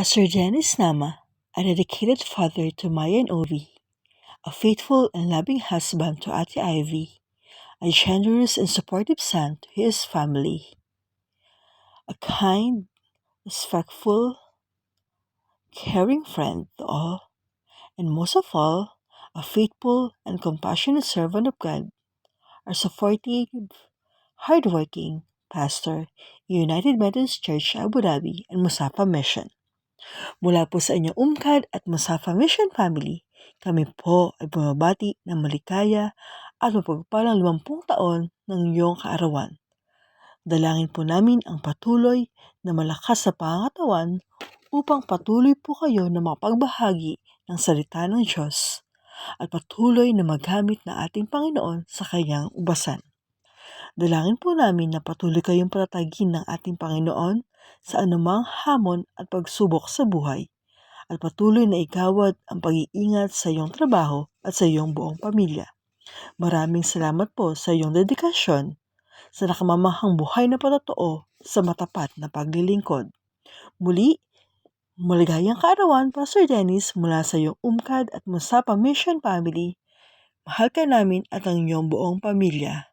Pastor Dennis Nama, a dedicated father to Maya and Ovi, a faithful and loving husband to Ate Ivy, a generous and supportive son to his family, a kind, respectful, caring friend to all, and most of all, a faithful and compassionate servant of God, our supportive, hardworking pastor, United Methodist Church Abu Dhabi and Musafa Mission. Mula po sa inyong UMCAD at Musafa Mission Family, kami po ay bumabati ng maligaya at mapagpalang 50 taon ng iyong kaarawan. Dalangin po namin ang patuloy na malakas na pangangatawan upang patuloy po kayo na makapagbahagi ng salita ng Diyos at patuloy na magamit na ating Panginoon sa kanyang ubasan. Dalangin po namin na patuloy kayong patatagin ng ating Panginoon sa anumang hamon at pagsubok sa buhay at patuloy na igawad ang pag-iingat sa iyong trabaho at sa iyong buong pamilya. Maraming salamat po sa iyong dedikasyon sa nakamamahang buhay na patotoo sa matapat na paglilingkod. Muli, maligayang kaarawan, Pastor Dennis, mula sa iyong UMCAD at Musapa Mission Family. Mahal ka namin at ang iyong buong pamilya.